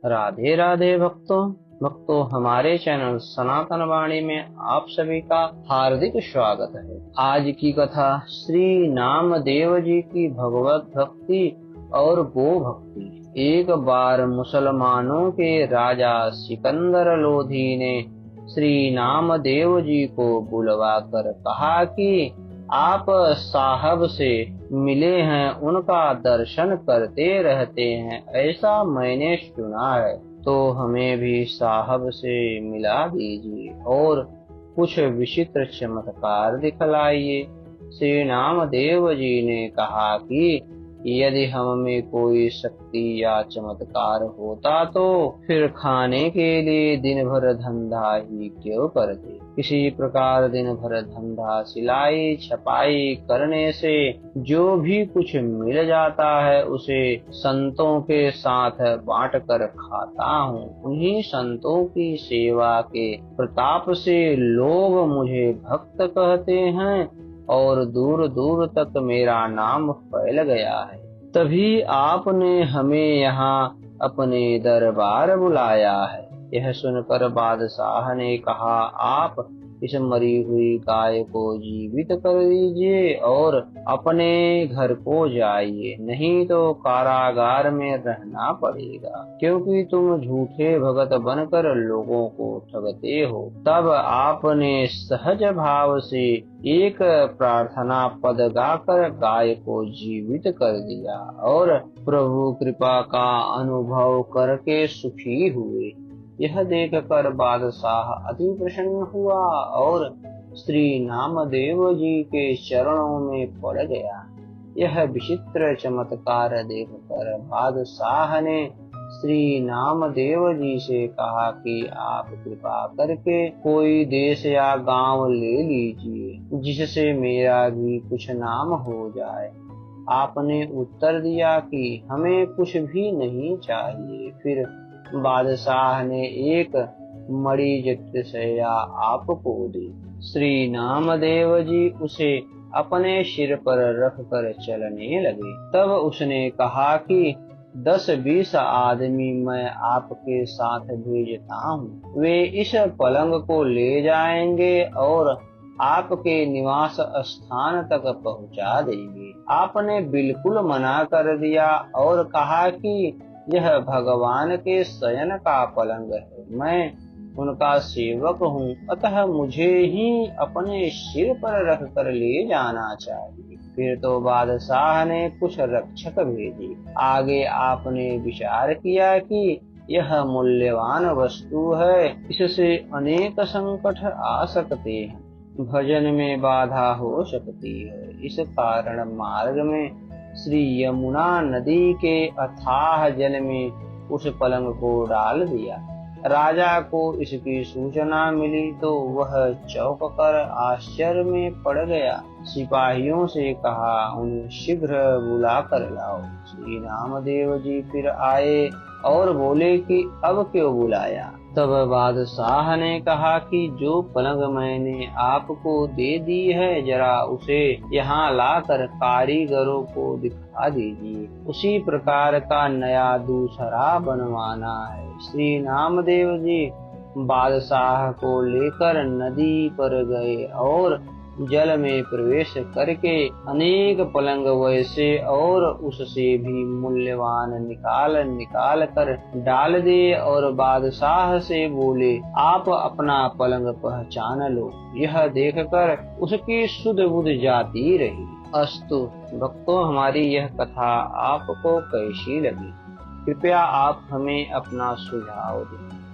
राधे राधे भक्तों हमारे चैनल सनातन वाणी में आप सभी का हार्दिक स्वागत है। आज की कथा श्री नामदेव जी की भगवत भक्ति और गो भक्ति। एक बार मुसलमानों के राजा सिकंदर लोधी ने श्री नामदेव जी को बुलवाकर कहा कि आप साहब से मिले हैं, उनका दर्शन करते रहते हैं, ऐसा मैंने सुना है, तो हमें भी साहब से मिला दीजिए और कुछ विचित्र चमत्कार दिखलाइए। श्री नामदेव जी ने कहा कि यदि हम में कोई शक्ति या चमत्कार होता तो फिर खाने के लिए दिन भर धंधा ही क्यों करते। किसी प्रकार दिन भर धंधा सिलाई छपाई करने से जो भी कुछ मिल जाता है उसे संतों के साथ बांट कर खाता हूँ। उन्हीं संतों की सेवा के प्रताप से लोग मुझे भक्त कहते हैं और दूर दूर तक मेरा नाम फैल गया है। तभी आपने हमें यहाँ अपने दरबार बुलाया है। यह सुनकर बादशाह ने कहा, आप इस मरी हुई गाय को जीवित कर दीजिए और अपने घर को जाइए, नहीं तो कारागार में रहना पड़ेगा, क्योंकि तुम झूठे भगत बनकर लोगों को ठगते हो। तब आपने सहज भाव से एक प्रार्थना पद गाकर गाय को जीवित कर दिया और प्रभु कृपा का अनुभव करके सुखी हुए। यह देखकर बादशाह अति प्रसन्न हुआ और श्री नामदेव जी के चरणों में पड़ गया। यह विचित्र चमत्कार देखकर बादशाह ने श्री नामदेव जी से कहा कि आप कृपा करके कोई देश या गांव ले लीजिए जिससे मेरा भी कुछ नाम हो जाए। आपने उत्तर दिया कि हमें कुछ भी नहीं चाहिए। फिर बादशाह ने एक मणि शैया आपको दी। श्री नामदेव जी उसे अपने सिर पर रख कर चलने लगे। तब उसने कहा कि 10-20 आदमी मैं आपके साथ भेजता हूँ, वे इस पलंग को ले जाएंगे और आपके निवास स्थान तक पहुँचा देंगे। आपने बिल्कुल मना कर दिया और कहा कि यह भगवान के शयन का पलंग है, मैं उनका सेवक हूँ, अतः मुझे ही अपने सिर पर रख कर ले जाना चाहिए। फिर तो बादशाह ने कुछ रक्षक भेजे। आगे आपने विचार किया कि यह मूल्यवान वस्तु है, इससे अनेक संकट आ सकते हैं, भजन में बाधा हो सकती है। इस कारण मार्ग में श्री यमुना नदी के अथाह जल में उस पलंग को डाल दिया। राजा को इसकी सूचना मिली तो वह चौंक कर आश्चर्य में पड़ गया। सिपाहियों से कहा, उन्हें शीघ्र बुला कर लाओ। श्री नामदेव जी फिर आए और बोले कि अब क्यों बुलाया। तब बादशाह ने कहा कि जो पलंग मैंने आपको दे दी है, जरा उसे यहाँ लाकर कारीगरों को दिखा दीजिए। उसी प्रकार का नया दूसरा बनवाना है। श्री नामदेव जी बादशाह को लेकर नदी पर गए और जल में प्रवेश करके अनेक पलंग वैसे और उससे भी मूल्यवान निकाल कर डाल दिए और बादशाह से बोले, आप अपना पलंग पहचान लो। यह देखकर उसकी सुध बुध जाती रही। अस्तु भक्तों, हमारी यह कथा आपको कैसी लगी? कृपया आप हमें अपना सुझाव दें।